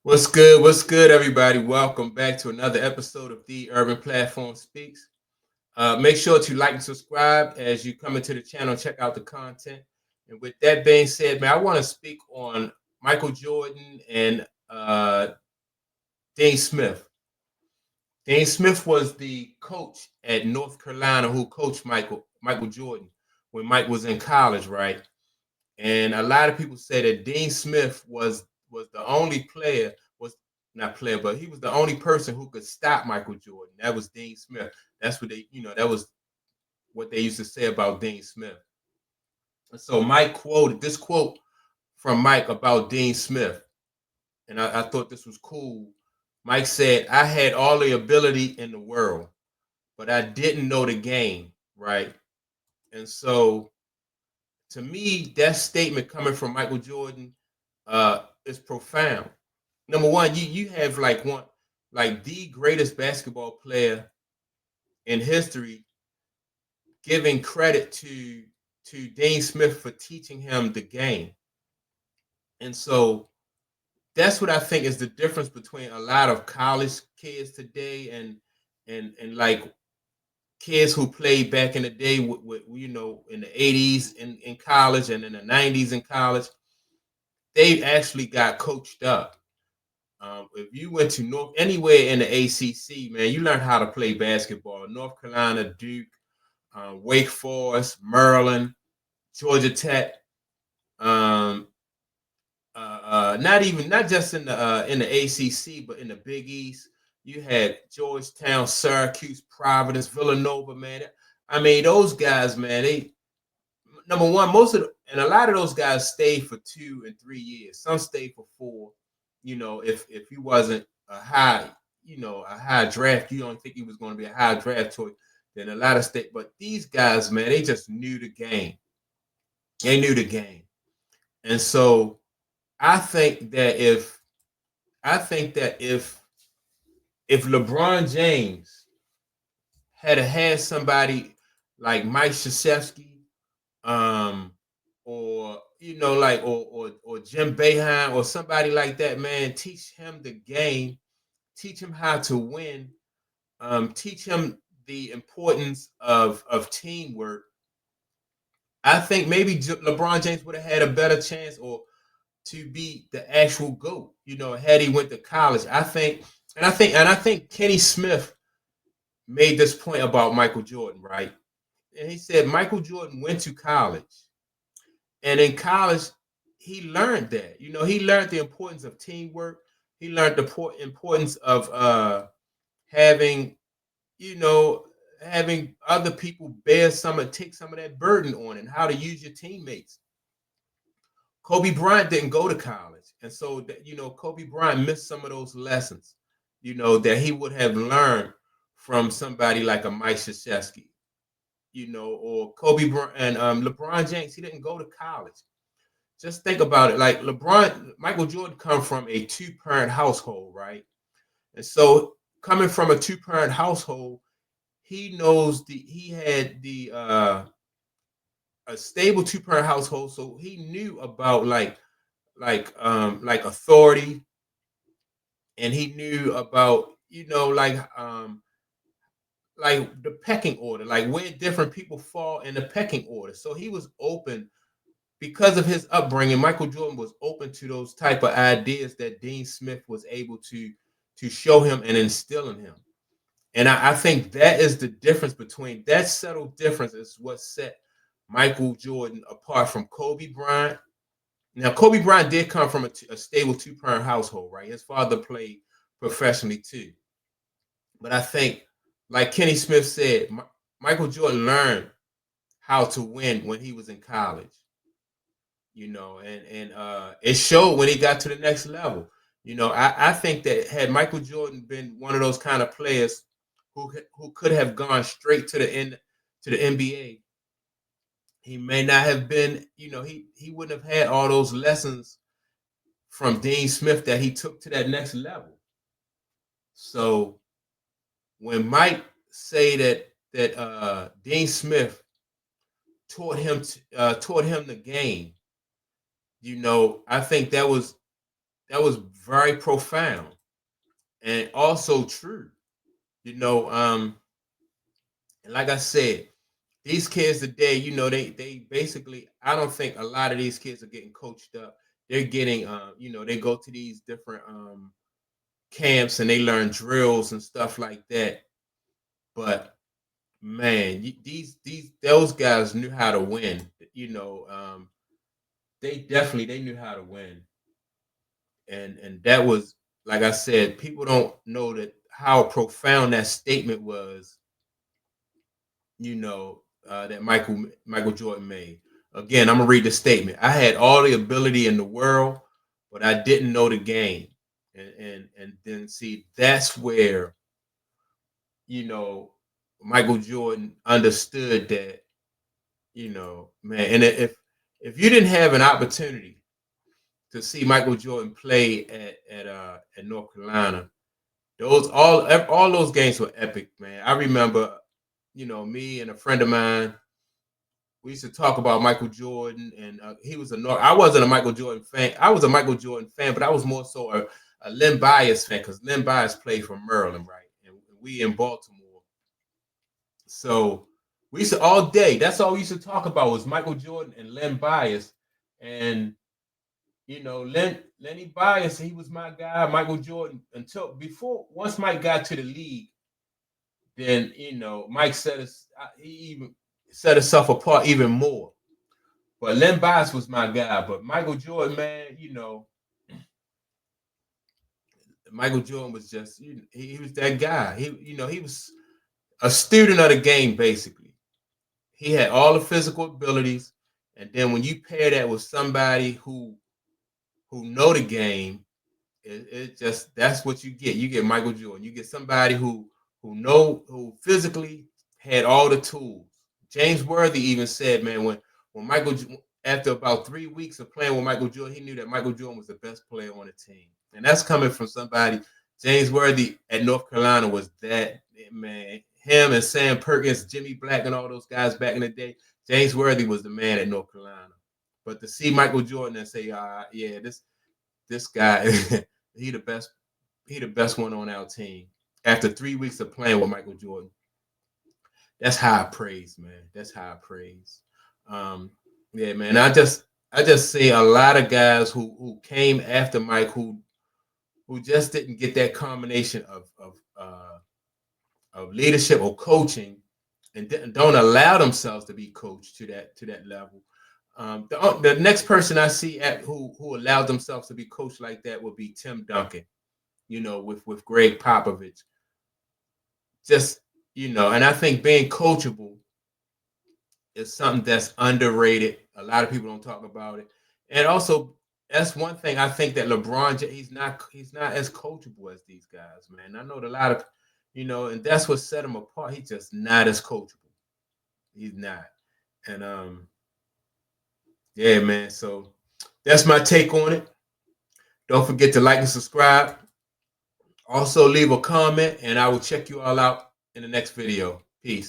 What's good? What's good, everybody? Welcome back to another episode of The Urban Platform Speaks. Make sure to like and subscribe as you come into the channel, check out the content. And with that being said, man, I want to speak on Michael Jordan and Dean Smith. Dean Smith was the coach at North Carolina who coached Michael Jordan when Mike was in college, right? And a lot of people say that Dean Smith was the only player, was not player, but he was the only person who could stop Michael Jordan. That was Dean Smith. That's what that was what they used to say about Dean Smith. And so Mike quoted this quote from Mike about Dean Smith, and I thought this was cool. Mike said, "I had all the ability in the world, but I didn't know the game, right?" And so to me, that statement coming from Michael Jordan is profound. Number one, you have like the greatest basketball player in history giving credit to Dean Smith for teaching him the game. And so that's what I think is the difference between a lot of college kids today and like kids who played back in the day with in the 80s in college and in the 90s in college. They actually got coached up. If you went to anywhere in the ACC, man, you learned how to play basketball. North Carolina, Duke, Wake Forest, Maryland, Georgia Tech. Um, not just in the ACC, but in the Big East. You had Georgetown, Syracuse, Providence, Villanova. Man, I mean those guys, man. They number one, and a lot of those guys stayed for 2 and 3 years. Some stayed for four. If he wasn't a high draft, you don't think he was going to be a high draft choice. Then a lot of state, but these guys, man, they just knew the game. They knew the game, and so I think that if LeBron James had somebody like Mike Krzyzewski, um, or or Jim Boeheim or somebody like that, man, teach him the game, teach him how to win, teach him the importance of teamwork. I think maybe LeBron James would have had a better chance or to be the actual GOAT, had he went to college. I think Kenny Smith made this point about Michael Jordan, right? And he said Michael Jordan went to college. And in college, he learned that. He learned the importance of teamwork. He learned the importance of having, you know, having other people take some of that burden on, and how to use your teammates. Kobe Bryant didn't go to college, and so Kobe Bryant missed some of those lessons, that he would have learned from somebody like a Mike Krzyzewski, or Kobe Bryant and LeBron James. He didn't go to college. Just think about it. Like Michael Jordan come from a two-parent household, right? And so coming from a two-parent household, he had the a stable two-parent household, so he knew about like authority, and he knew about like the pecking order, like where different people fall in the pecking order. So he was open because of his upbringing. Michael Jordan was open to those type of ideas that Dean Smith was able to show him and instill in him. And I think that is the difference between that subtle difference is what set Michael Jordan apart from Kobe Bryant. Now, Kobe Bryant did come from a stable two-parent household, right? His father played professionally too. But I think, like Kenny Smith said, Michael Jordan learned how to win when he was in college, and it showed when he got to the next level. I think that had Michael Jordan been one of those kind of players who could have gone straight to the end to the NBA, he may not have been, he wouldn't have had all those lessons from Dean Smith that he took to that next level. So when Mike say that Dean Smith taught him the game, I think that was that was very profound and also true. You know, and like I said, these kids today, they basically, I don't think a lot of these kids are getting coached up. They're getting, they go to these different camps and they learn drills and stuff like that. But man, these those guys knew how to win. They knew how to win, and that was, like I said, people don't know that how profound that statement was. That Michael Jordan made. Again, I'm gonna read the statement. I had all the ability in the world, but I didn't know the game, and then see that's where Michael Jordan understood that, man. And if you didn't have an opportunity to see Michael Jordan play at North Carolina, all those games were epic, man. I remember, me and a friend of mine, we used to talk about Michael Jordan, and he was I wasn't a Michael Jordan fan. I was a Michael Jordan fan, but I was more so a Len Bias fan because Len Bias played for Maryland, right? And we in Baltimore. So we used to all day. That's all we used to talk about was Michael Jordan and Len Bias. And Lenny Bias, he was my guy. Michael Jordan, once Mike got to the league, then Mike he even set himself apart even more. But Len Bias was my guy. But Michael Jordan, man, Michael Jordan was just he was that guy. He was a student of the game, basically. He had all the physical abilities, and then when you pair that with somebody who know the game, it just, that's what you get. You get Michael Jordan. You get somebody who physically had all the tools. James Worthy even said, man, when after about 3 weeks of playing with Michael Jordan, he knew that Michael Jordan was the best player on the team. And that's coming from somebody. James Worthy at North Carolina was that, man. Him and Sam Perkins, Jimmy Black, and all those guys back in the day. James Worthy was the man at North Carolina. But to see Michael Jordan and say, yeah, this guy, he the best one on our team. After 3 weeks of playing with Michael Jordan, that's high praise, man. That's high praise. Yeah, man. I just see a lot of guys who came after Mike who just didn't get that combination of leadership or coaching, and don't allow themselves to be coached to that level. The next person I see who allowed themselves to be coached like that would be Tim Duncan. With Greg Popovich. Just and I think being coachable is something that's underrated. A lot of people don't talk about it, and also that's one thing I think that LeBron, he's not as coachable as these guys, man. I know a lot of and that's what set him apart. He's just not as coachable. He's not, and yeah, man. So that's my take on it. Don't forget to like and subscribe. Also, leave a comment, and I will check you all out in the next video. Peace.